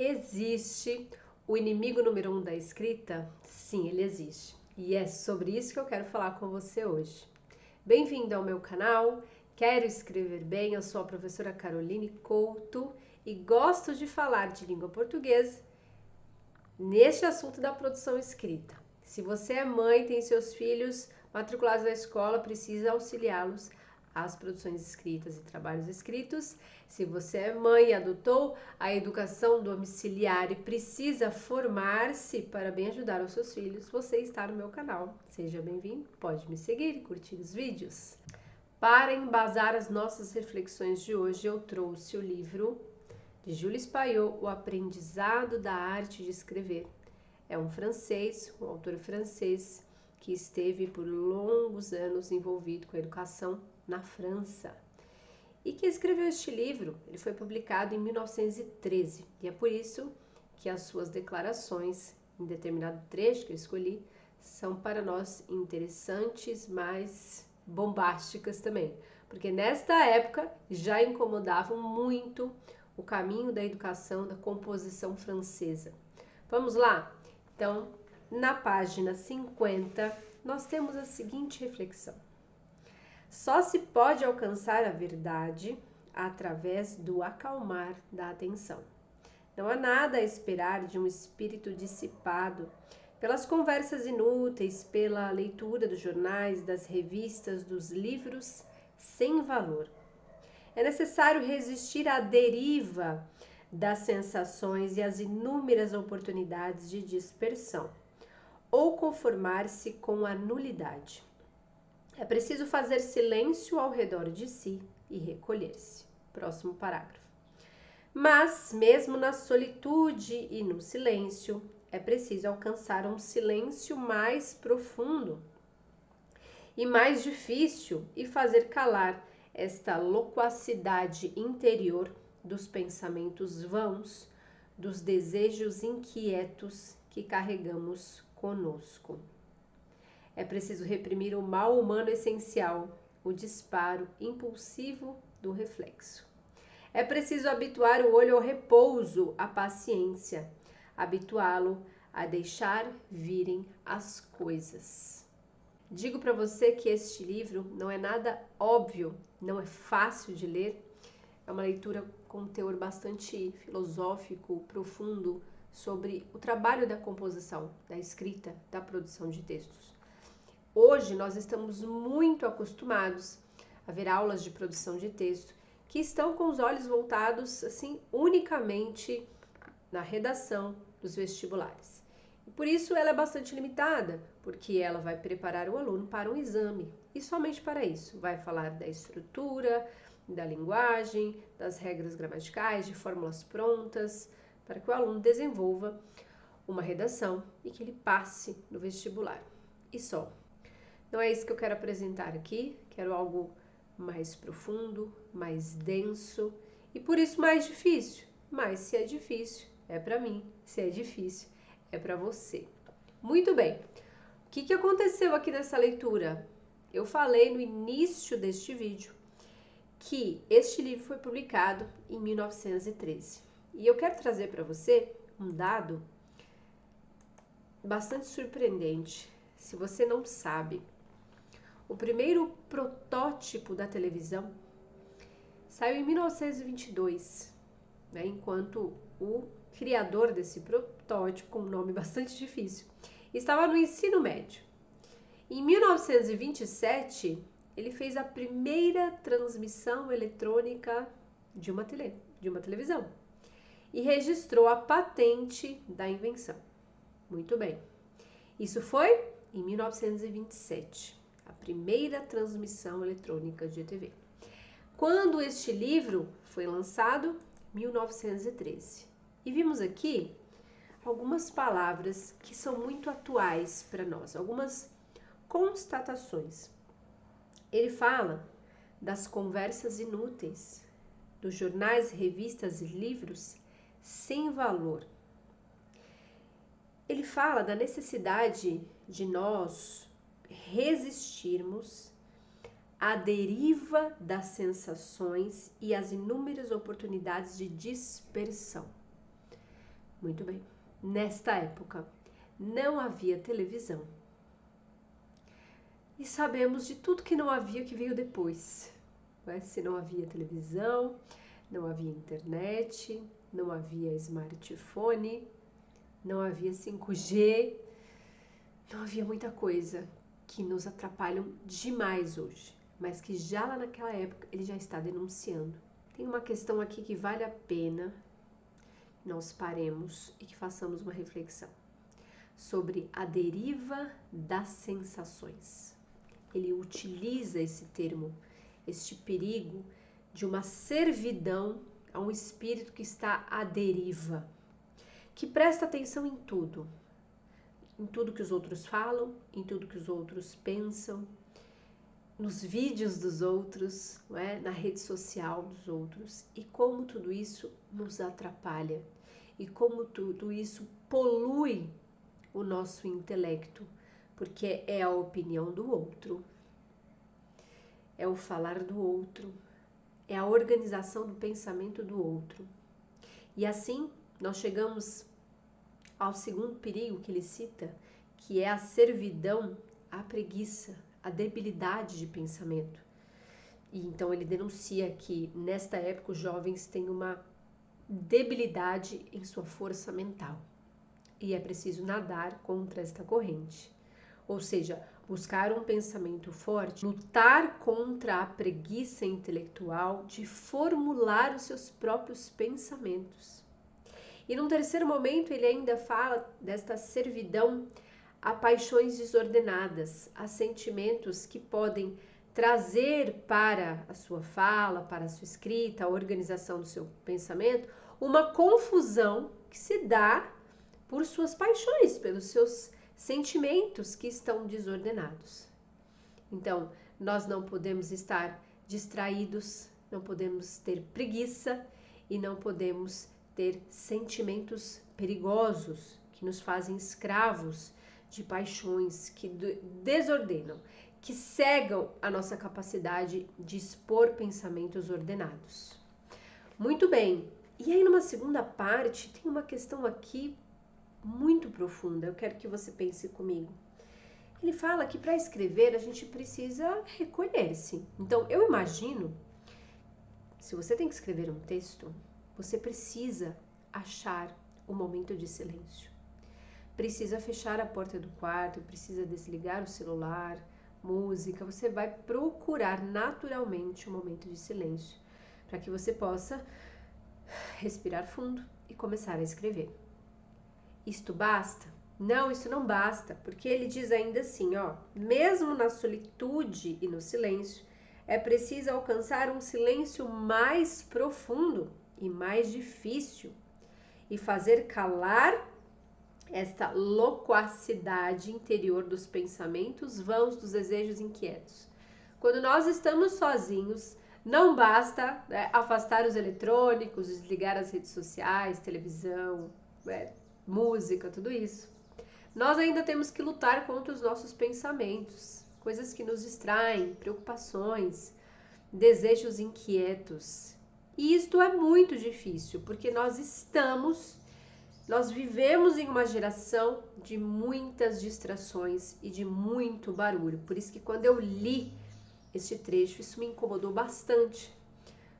Existe o inimigo número 1 da escrita? Sim, ele existe. E é sobre isso que eu quero falar com você hoje. Bem-vindo ao meu canal. Quero escrever bem. Eu sou a professora Caroline Couto e gosto de falar de língua portuguesa neste assunto da produção escrita. Se você é mãe, tem seus filhos matriculados na escola, precisa auxiliá-los às produções escritas e trabalhos escritos. Se você é mãe e adotou a educação domiciliar e precisa formar-se para bem ajudar os seus filhos, você está no meu canal. Seja bem-vindo, pode me seguir e curtir os vídeos. Para embasar as nossas reflexões de hoje, eu trouxe o livro de Jules Payot, O Aprendizado da Arte de Escrever. É um francês, um autor francês que esteve por longos anos envolvido com a educação na França e que escreveu este livro. Ele foi publicado em 1913 e é por isso que as suas declarações em determinado trecho que eu escolhi são para nós interessantes, mas bombásticas também, porque nesta época já incomodavam muito o caminho da educação, da composição francesa. Vamos lá? Então, na página 50, nós temos a seguinte reflexão: só se pode alcançar a verdade através do acalmar da atenção. Não há nada a esperar de um espírito dissipado pelas conversas inúteis, pela leitura dos jornais, das revistas, dos livros sem valor. É necessário resistir à deriva das sensações e às inúmeras oportunidades de dispersão, ou conformar-se com a nulidade. É preciso fazer silêncio ao redor de si e recolher-se. Próximo parágrafo. Mas, mesmo na solitude e no silêncio, é preciso alcançar um silêncio mais profundo e mais difícil e fazer calar esta loquacidade interior dos pensamentos vãos, dos desejos inquietos que carregamos conosco. É preciso reprimir o mal humano essencial, o disparo impulsivo do reflexo. É preciso habituar o olho ao repouso, à paciência, habituá-lo a deixar virem as coisas. Digo para você que este livro não é nada óbvio, não é fácil de ler. É uma leitura com um teor bastante filosófico, profundo, sobre o trabalho da composição, da escrita, da produção de textos. Hoje nós estamos muito acostumados a ver aulas de produção de texto que estão com os olhos voltados assim unicamente na redação dos vestibulares. E por isso ela é bastante limitada, porque ela vai preparar o aluno para um exame e somente para isso. Vai falar da estrutura, da linguagem, das regras gramaticais, de fórmulas prontas, para que o aluno desenvolva uma redação e que ele passe no vestibular. E só. Não é isso que eu quero apresentar aqui, quero algo mais profundo, mais denso e por isso mais difícil. Mas se é difícil, é para mim, se é difícil, é para você. Muito bem, o que aconteceu aqui nessa leitura? Eu falei no início deste vídeo que este livro foi publicado em 1913 e eu quero trazer para você um dado bastante surpreendente. Se você não sabe, o primeiro protótipo da televisão saiu em 1922, né, enquanto o criador desse protótipo, com um nome bastante difícil, estava no ensino médio. Em 1927, ele fez a primeira transmissão eletrônica de uma televisão e registrou a patente da invenção. Muito bem. Isso foi em 1927. A primeira transmissão eletrônica de TV. Quando este livro foi lançado? 1913. E vimos aqui algumas palavras que são muito atuais para nós, algumas constatações. Ele fala das conversas inúteis, dos jornais, revistas e livros sem valor. Ele fala da necessidade de nós resistirmos à deriva das sensações e às inúmeras oportunidades de dispersão. Muito bem. Nesta época, não havia televisão. E sabemos de tudo que não havia que veio depois. Né? Se não havia televisão, não havia internet, não havia smartphone, não havia 5G, não havia muita coisa que nos atrapalham demais hoje, mas que já lá naquela época ele já está denunciando. Tem uma questão aqui que vale a pena nós paremos e que façamos uma reflexão sobre a deriva das sensações. Ele utiliza esse termo, este perigo de uma servidão a um espírito que está à deriva, que presta atenção em tudo que os outros falam, em tudo que os outros pensam, nos vídeos dos outros, não é? Na rede social dos outros, e como tudo isso nos atrapalha e como tudo isso polui o nosso intelecto, porque é a opinião do outro, é o falar do outro, é a organização do pensamento do outro. E assim nós chegamos ao segundo perigo que ele cita, que é a servidão à preguiça, a debilidade de pensamento. E então ele denuncia que nesta época os jovens têm uma debilidade em sua força mental. E é preciso nadar contra esta corrente. Ou seja, buscar um pensamento forte, lutar contra a preguiça intelectual de formular os seus próprios pensamentos. E num terceiro momento ele ainda fala desta servidão a paixões desordenadas, a sentimentos que podem trazer para a sua fala, para a sua escrita, a organização do seu pensamento, uma confusão que se dá por suas paixões, pelos seus sentimentos que estão desordenados. Então, nós não podemos estar distraídos, não podemos ter preguiça e não podemos ter sentimentos perigosos que nos fazem escravos de paixões que desordenam, que cegam a nossa capacidade de expor pensamentos ordenados. Muito bem, e aí numa segunda parte tem uma questão aqui muito profunda, eu quero que você pense comigo. Ele fala que para escrever a gente precisa recolher-se. Então eu imagino, se você tem que escrever um texto, você precisa achar um momento de silêncio. Precisa fechar a porta do quarto, precisa desligar o celular, música. Você vai procurar naturalmente um momento de silêncio para que você possa respirar fundo e começar a escrever. Isto basta? Não, isso não basta, porque ele diz ainda assim, ó, mesmo na solitude e no silêncio, é preciso alcançar um silêncio mais profundo e mais difícil e fazer calar esta loquacidade interior dos pensamentos vãos, dos desejos inquietos. Quando nós estamos sozinhos, não basta afastar os eletrônicos, desligar as redes sociais, televisão, música, tudo isso. Nós ainda temos que lutar contra os nossos pensamentos, coisas que nos distraem, preocupações, desejos inquietos. E isto é muito difícil, porque nós vivemos em uma geração de muitas distrações e de muito barulho. Por isso que quando eu li este trecho, isso me incomodou bastante,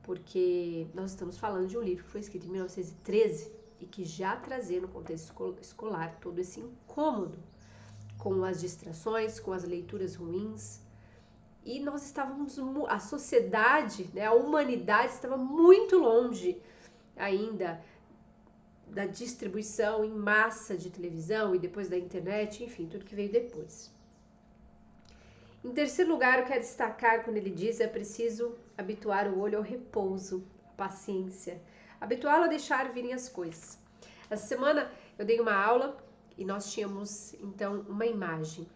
porque nós estamos falando de um livro que foi escrito em 1913 e que já trazia no contexto escolar todo esse incômodo com as distrações, com as leituras ruins. E nós estávamos, a sociedade, a humanidade estava muito longe ainda da distribuição em massa de televisão e depois da internet, enfim, tudo que veio depois. Em terceiro lugar, eu quero destacar quando ele diz é preciso habituar o olho ao repouso, à paciência, habituá-lo a deixar virem as coisas. Essa semana eu dei uma aula e nós tínhamos então uma imagem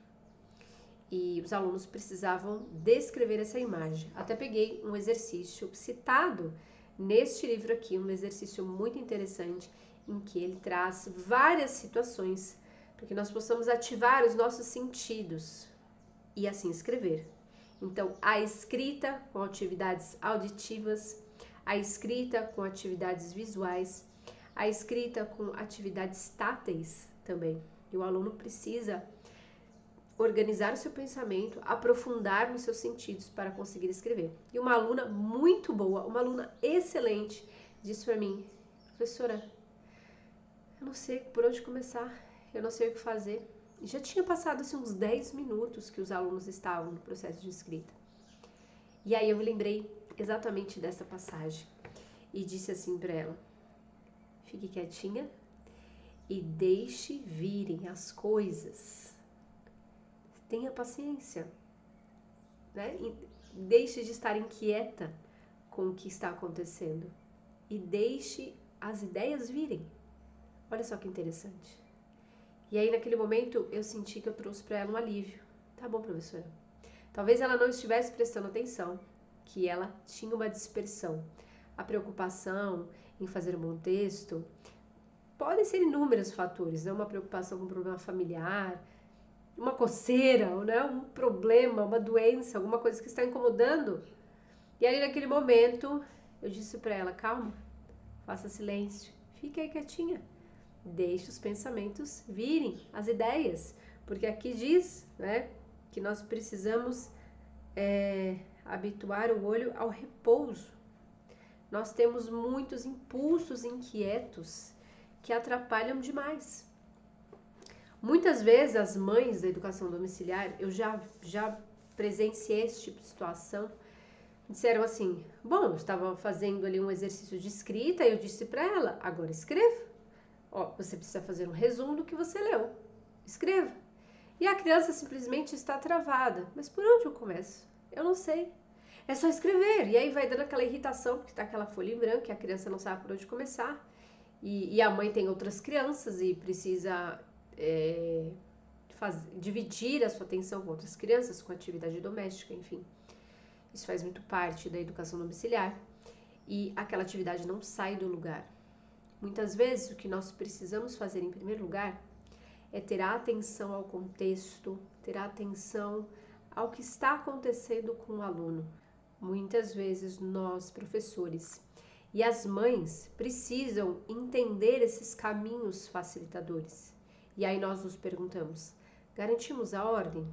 e os alunos precisavam descrever essa imagem. Até peguei um exercício citado neste livro aqui, um exercício muito interessante em que ele traz várias situações para que nós possamos ativar os nossos sentidos e assim escrever. Então, a escrita com atividades auditivas, a escrita com atividades visuais, a escrita com atividades táteis também. E o aluno precisa organizar o seu pensamento, aprofundar nos seus sentidos para conseguir escrever. E uma aluna muito boa, uma aluna excelente, disse para mim: professora, eu não sei por onde começar, eu não sei o que fazer. E já tinha passado assim, uns 10 minutos que os alunos estavam no processo de escrita. E aí eu me lembrei exatamente dessa passagem e disse assim para ela: fique quietinha e deixe virem as coisas. Tenha paciência, né? E deixe de estar inquieta com o que está acontecendo e deixe as ideias virem. Olha só que interessante. E aí naquele momento eu senti que eu trouxe para ela um alívio. Tá bom, professora. Talvez ela não estivesse prestando atenção, que ela tinha uma dispersão. A preocupação em fazer um bom texto podem ser inúmeros fatores, né? Uma preocupação com um problema familiar, uma coceira, né? Um problema, uma doença, alguma coisa que está incomodando. E aí naquele momento eu disse para ela: calma, faça silêncio, fique aí quietinha, deixe os pensamentos virem, as ideias, porque aqui diz, né, que nós precisamos habituar o olho ao repouso. Nós temos muitos impulsos inquietos que atrapalham demais. Muitas vezes as mães da educação domiciliar, eu já presenciei esse tipo de situação, disseram assim: bom, eu estava fazendo ali um exercício de escrita e eu disse para ela: agora escreva. Ó, você precisa fazer um resumo do que você leu. Escreva. E a criança simplesmente está travada. Mas por onde eu começo? Eu não sei. É só escrever. E aí vai dando aquela irritação, porque está aquela folha em branco e a criança não sabe por onde começar. E a mãe tem outras crianças e precisa dividir a sua atenção com outras crianças, com atividade doméstica, enfim. Isso faz muito parte da educação domiciliar. E aquela atividade não sai do lugar. Muitas vezes o que nós precisamos fazer em primeiro lugar é ter atenção ao contexto, ter atenção ao que está acontecendo com o aluno. Muitas vezes nós, professores, e as mães precisam entender esses caminhos facilitadores. E aí nós nos perguntamos: garantimos a ordem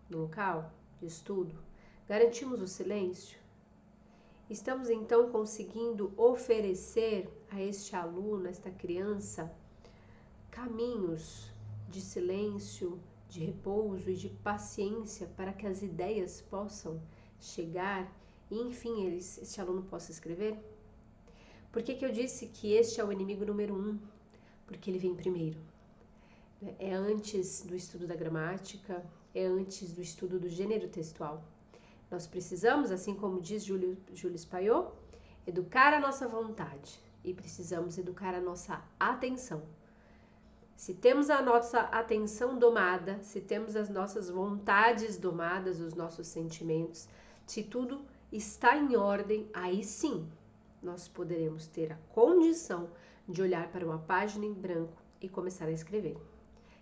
no local de estudo? Garantimos o silêncio? Estamos então conseguindo oferecer a este aluno, a esta criança, caminhos de silêncio, de repouso e de paciência para que as ideias possam chegar e, enfim, este aluno possa escrever? Por que eu disse que este é o inimigo número 1? Porque ele vem primeiro. É antes do estudo da gramática, é antes do estudo do gênero textual. Nós precisamos, assim como diz Júlio Spaiot, educar a nossa vontade e precisamos educar a nossa atenção. Se temos a nossa atenção domada, se temos as nossas vontades domadas, os nossos sentimentos, se tudo está em ordem, aí sim nós poderemos ter a condição de olhar para uma página em branco e começar a escrever.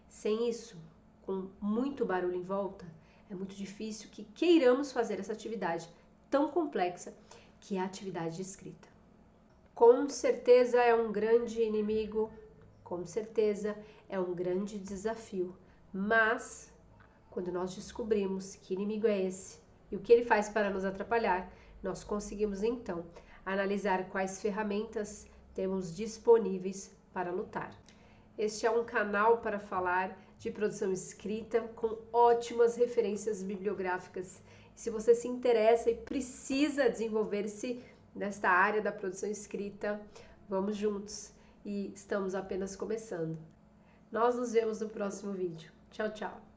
Sem isso, com muito barulho em volta, é muito difícil que queiramos fazer essa atividade tão complexa que é a atividade de escrita. Com certeza é um grande inimigo, com certeza é um grande desafio, mas quando nós descobrimos que inimigo é esse e o que ele faz para nos atrapalhar, nós conseguimos então analisar quais ferramentas temos disponíveis para lutar. Este é um canal para falar de produção escrita com ótimas referências bibliográficas. Se você se interessa e precisa desenvolver-se nesta área da produção escrita, vamos juntos e estamos apenas começando. Nós nos vemos no próximo vídeo. Tchau, tchau!